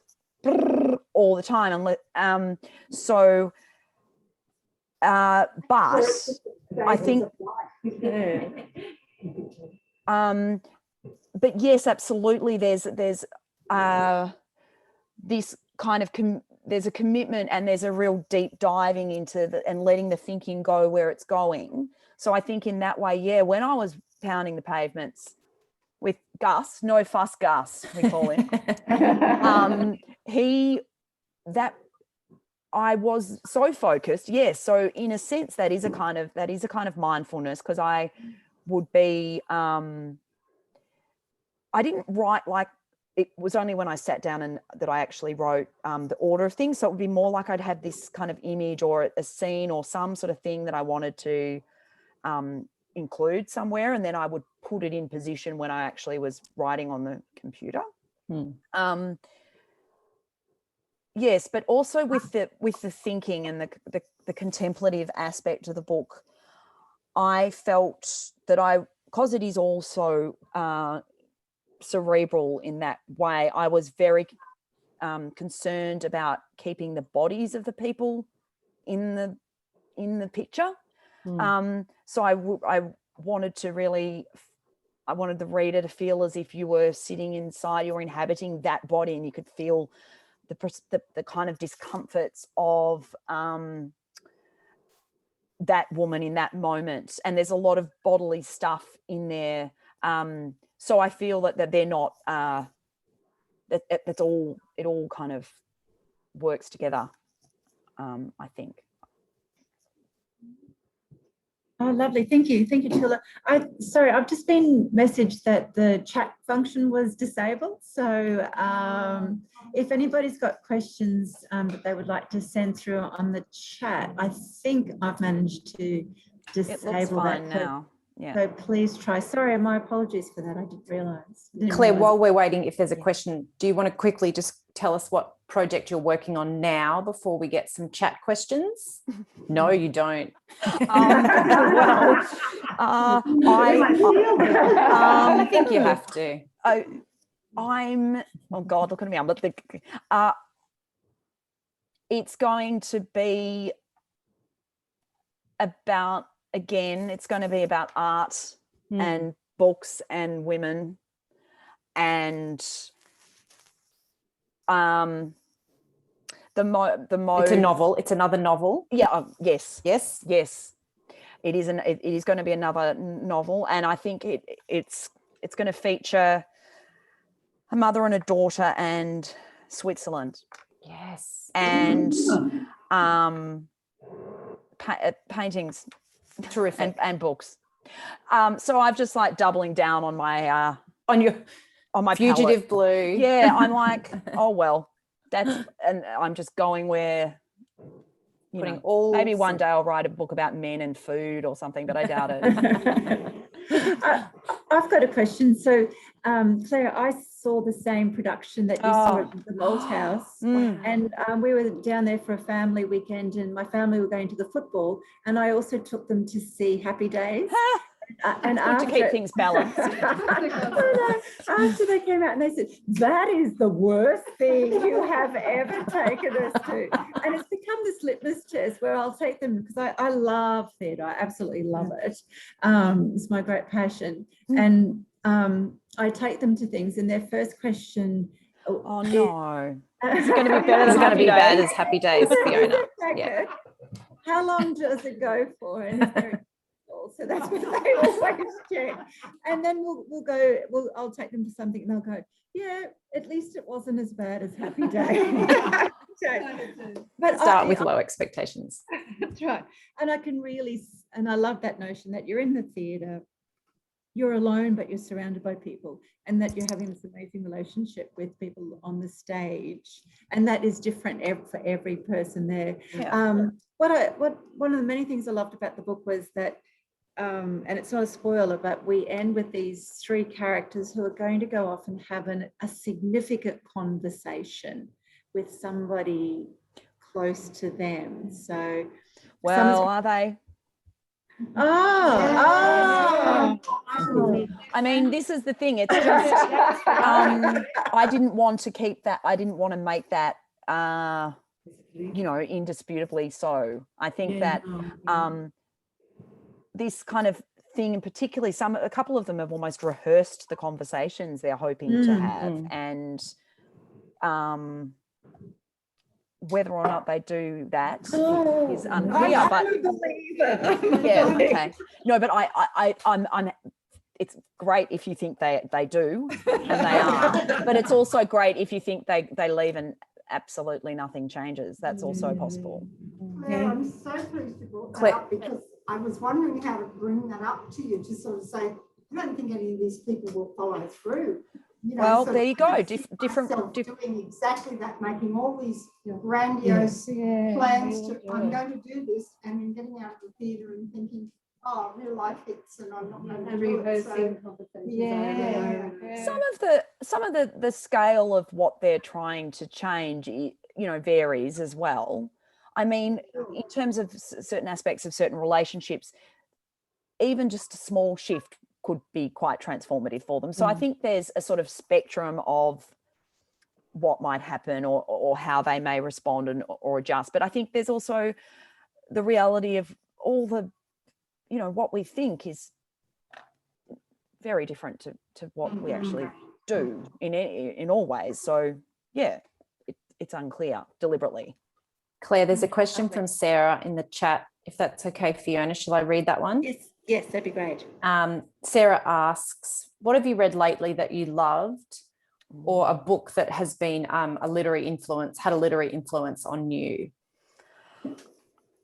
all the time. And but I think, but yes, absolutely. There's this kind of there's a commitment and there's a real deep diving into and letting the thinking go where it's going. So I think in that way, yeah, when I was pounding the pavements with Gus, no fuss Gus, we call him, I was so focused. Yes. So in a sense, that is a kind of mindfulness, because I would be, I didn't write like, it was only when I sat down and that I actually wrote the order of things. So it would be more like I'd have this kind of image or a scene or some sort of thing that I wanted to include somewhere, and then I would put it in position when I actually was writing on the computer. Yes, but also with the thinking and the contemplative aspect of the book, I felt that because it is also cerebral in that way, I was very concerned about keeping the bodies of the people in the picture. So I wanted to really, I wanted the reader to feel as if you were sitting inside, you're inhabiting that body, and you could feel the kind of discomforts of that woman in that moment. And there's a lot of bodily stuff in there. So I feel that they're not, it all kind of works together, I think. Oh, lovely. Thank you. Thank you, Tilla. Sorry, I've just been messaged that the chat function was disabled. So if anybody's got questions that they would like to send through on the chat, I think I've managed to disable it looks fine that. now. Yeah. So please try. Sorry, my apologies for that. I didn't realise. Claire, while we're waiting, if there's a question, do you want to quickly just tell us what project you're working on now before we get some chat questions? No, you don't. I think you have to. Oh God, look at me. It's going to be about, again, it's going to be about art and books and women, and it's a novel. It's another novel. Yeah. Yes. It is going to be another novel, and I think it's going to feature a mother and a daughter and Switzerland. Yes. And paintings. Terrific. And books. So I've just like doubling down on my on my Fugitive palette. Blue. Yeah, I'm like, oh well, and I'm just going where, maybe one day I'll write a book about men and food or something, but I doubt it. I've got a question. So, Claire, I saw the same production that you saw at the Malthouse, and we were down there for a family weekend, and my family were going to the football, and I also took them to see Happy Days. And to keep things balanced. After they came out and they said, that is the worst thing you have ever taken us to. And it's become this litmus test where I'll take them, because I love theatre. I absolutely love it. It's my great passion. And I take them to things, and their first question, oh no, is it going to be better than Happy Days, Fiona? Yeah. How long does it go for? And it's very so that's what they always check. And then I'll take them to something and they'll go, yeah, at least it wasn't as bad as Happy Day. But start with low expectations. That's right. And I love that notion that you're in the theatre, you're alone, but you're surrounded by people, and that you're having this amazing relationship with people on the stage. And that is different for every person there. Yeah. One of the many things I loved about the book was that and it's not a spoiler, but we end with these three characters who are going to go off and have a significant conversation with somebody close to them. So, Well, are they? oh, I mean, this is the thing. It's just, I didn't want to keep that. I didn't want to make that, you know, indisputably so. I think that this kind of thing, and particularly a couple of them have almost rehearsed the conversations they're hoping to have, and whether or not they do that is unclear. But yeah, okay, no, but I'm. It's great if you think they do, and they are. But it's also great if you think they leave and absolutely nothing changes. That's also possible. Claire, I'm so pleased you brought that up, because I was wondering how to bring that up to you, to sort of say, I don't think any of these people will follow through. You know, Well, so there you go. I Different doing exactly that, making all these grandiose plans to, I'm going to do this, and then getting out of the theatre and thinking, oh, real life hits, and I'm not going to do it. So, some of the scale of what they're trying to change, you know, varies as well. I mean, in terms of certain aspects of certain relationships, even just a small shift could be quite transformative for them. So I think there's a sort of spectrum of what might happen, or how they may respond or adjust. But I think there's also the reality of all the, you know, what we think is very different to what we actually do in all ways. So yeah, it's unclear deliberately. Claire, there's a question from Sarah in the chat, if that's okay, Fiona. Shall I read that one? yes, that'd be great. Sarah asks, what have you read lately that you loved, or a book that has been had a literary influence on you?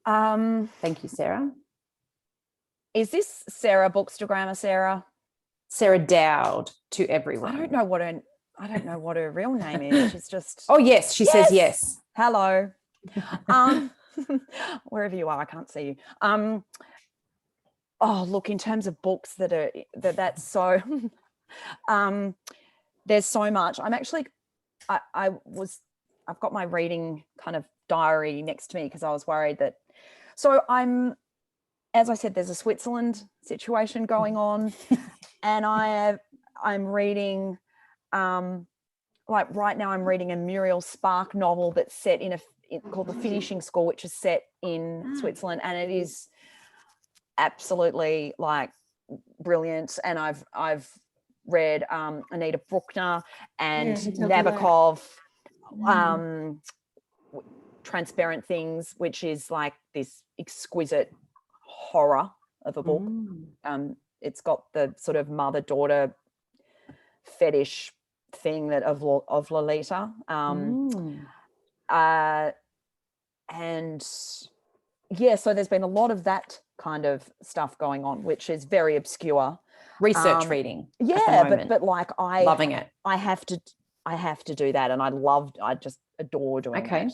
Thank you, Sarah. Is this Sarah Bookstagrammer Sarah? Sarah Dowd to everyone. I don't know what her real name is. She's just. Oh yes, she says yes. Hello. Wherever you are, I can't see you. Oh, look, in terms of books that's so there's so much. I'm actually I've got my reading kind of diary next to me, because I was worried that, so as I said, there's a Switzerland situation going on, and I'm reading, like right now I'm reading a Muriel Spark novel that's set called The Finishing School, which is set in Switzerland, and it is absolutely like brilliant. And I've read Anita Bruckner and Nabokov, Transparent Things, which is like this exquisite horror of a book. It's got the sort of mother-daughter fetish thing of Lolita. And yeah, so there's been a lot of that kind of stuff going on, which is very obscure Research reading. Yeah, but like loving it. I have to do that, and I just adore doing it.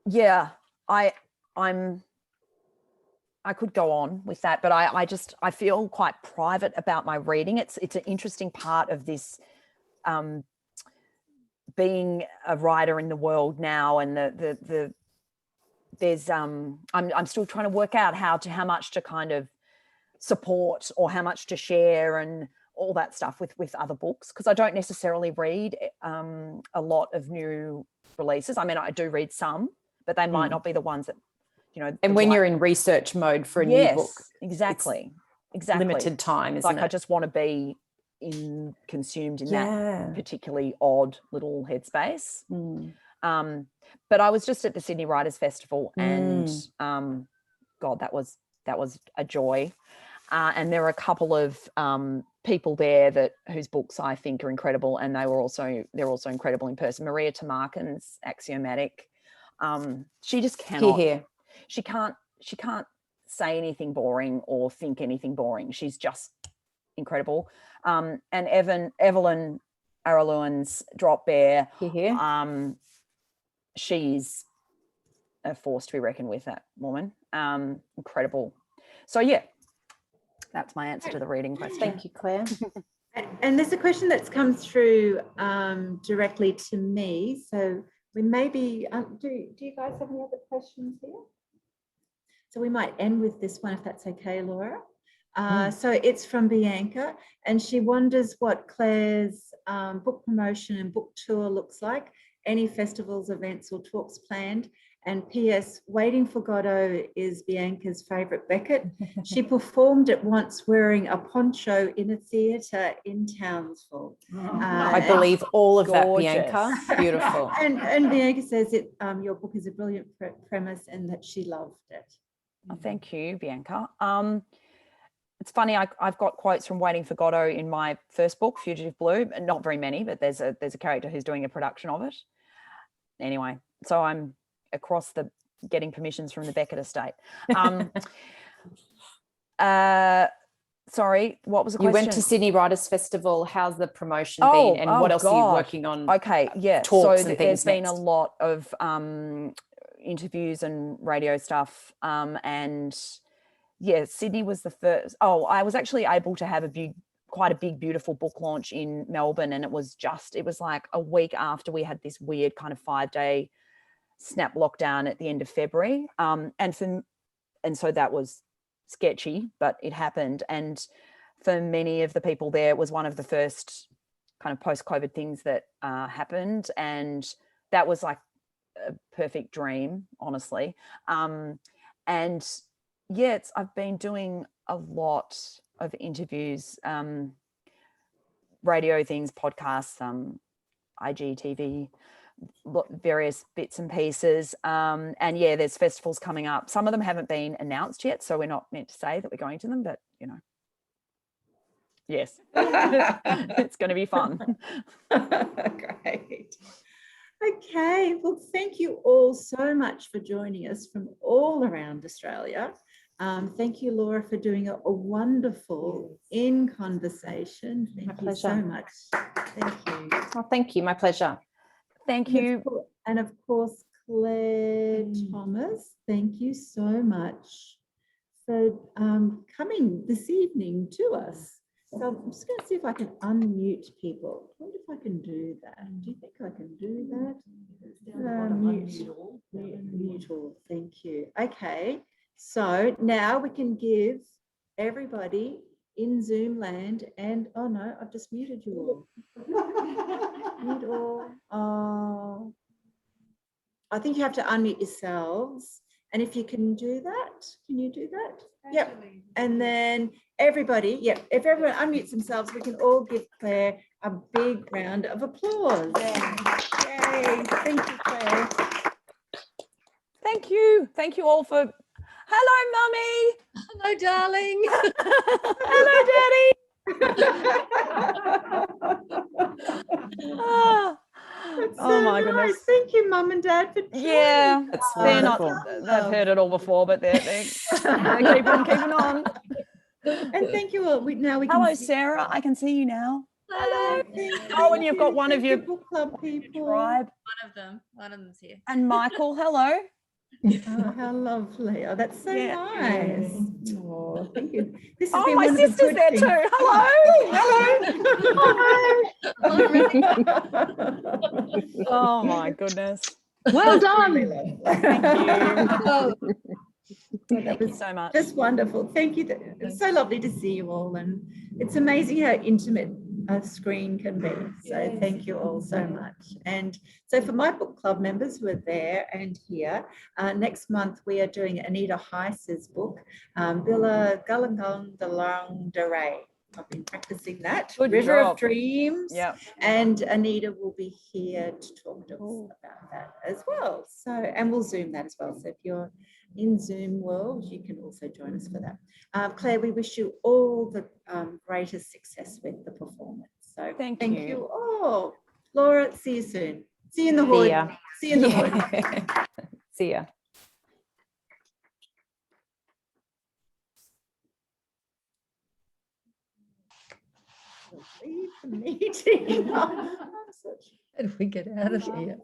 Yeah, I could go on with that, but I feel quite private about my reading. It's an interesting part of this being a writer in the world now, and there's I'm still trying to work out how much to kind of support, or how much to share, and all that stuff with other books, because I don't necessarily read a lot of new releases. I mean, I do read some, but they might not be the ones that, you know. And when you're in research mode for a new book, exactly, limited time, isn't it? I just want to be consumed in that particularly odd little headspace. But I was just at the Sydney Writers Festival, and God, that was a joy. And there are a couple of people there whose books I think are incredible, and they're also incredible in person. Maria Tamarkin's Axiomatic. She just cannot. She can't say anything boring or think anything boring. She's just incredible. And Evelyn Araluan's Drop Bear. She's a force to be reckoned with, that woman. Incredible. So yeah, that's my answer to the reading question. Thank you, Claire. And there's a question that's come through directly to me. So we maybe, do you guys have any other questions here? So we might end with this one, if that's okay, Laura. So it's from Bianca, and she wonders what Claire's book promotion and book tour looks like, any festivals, events or talks planned. And P.S. Waiting for Godot is Bianca's favourite Beckett. She performed it once wearing a poncho in a theatre in Townsville. I believe all of Gorgeous. that, Bianca. Beautiful. And Bianca says your book is a brilliant premise and that she loved it. Oh, thank you, Bianca. It's funny, I've got quotes from Waiting for Godot in my first book, Fugitive Blue, and not very many, but there's a character who's doing a production of it. Anyway, so I'm across the getting permissions from the Beckett estate. Sorry, what was the question? You went to Sydney Writers Festival. How's the promotion been, and what else are you working on? Okay, yeah. Talks so and there's things been next. a lot of interviews and radio stuff, and yeah, Sydney was the first. Oh, I was actually able to have quite a big, beautiful book launch in Melbourne, and it was like a week after we had this weird kind of 5-day snap lockdown at the end of February, and so that was sketchy, but it happened. And for many of the people there, it was one of the first kind of post-COVID things that happened, and that was like a perfect dream, honestly. And yeah, I've been doing a lot of interviews, radio things, podcasts, IGTV, various bits and pieces. And yeah, there's festivals coming up. Some of them haven't been announced yet, so we're not meant to say that we're going to them, but you know, yes, it's going to be fun. Great. Okay, well, thank you all so much for joining us from all around Australia. Thank you, Laura, for doing a wonderful in conversation. Thank you so much. Thank you. Oh, thank you. My pleasure. Thank you. And of course, Claire Thomas, thank you so much for coming this evening to us. So I'm just going to see if I can unmute people. I wonder if I can do that. Do you think I can do that? Mute all. Thank you. Okay. So now we can give everybody in Zoom land, and oh no, I've just muted you all. Mute all. Oh, I think you have to unmute yourselves. And if you can do that, can you do that? Yep. And then everybody, yep, if everyone unmutes themselves, we can all give Claire a big round of applause. Yay. Thank you, Claire. Thank you. Thank you all for. Hello, Mummy. Hello, darling. Hello, Daddy. Oh my goodness. Thank you, Mum and Dad, for joining. Yeah, That's they're not. wonderful. They've heard it all before, but they're keeping on. And thank you all. Now we can Hello, see- Sarah. I can see you now. Hello. Oh, and you've got one of your book club people. tribe. One of them's here. And Michael, hello. Oh, how lovely. Oh, that's so Yeah. nice. Oh, thank you. This has Oh, been my one of the sister's good there things. too. Hello. Oh my goodness. Well done. Thank you. Oh, Thank you so much. Just wonderful. Thank you. It's so lovely to see you all, and it's amazing how intimate a screen can be. So thank you all so much. And so for my book club members who are there and here, next month we are doing Anita Heiss's book, Villa Galangang Dalang Daray. I've been practicing that. Good River job. of Dreams. Yeah. And Anita will be here to talk to us about that as well. So, and we'll Zoom that as well. So if you're in Zoom world, you can also join us for that. Claire, we wish you all the greatest success with the performance. So Thank thank you. you all. Laura, see you soon. See you in the hood. See ya. See you in the hood. See ya. Leave the meeting. I'm such how do we get out of here?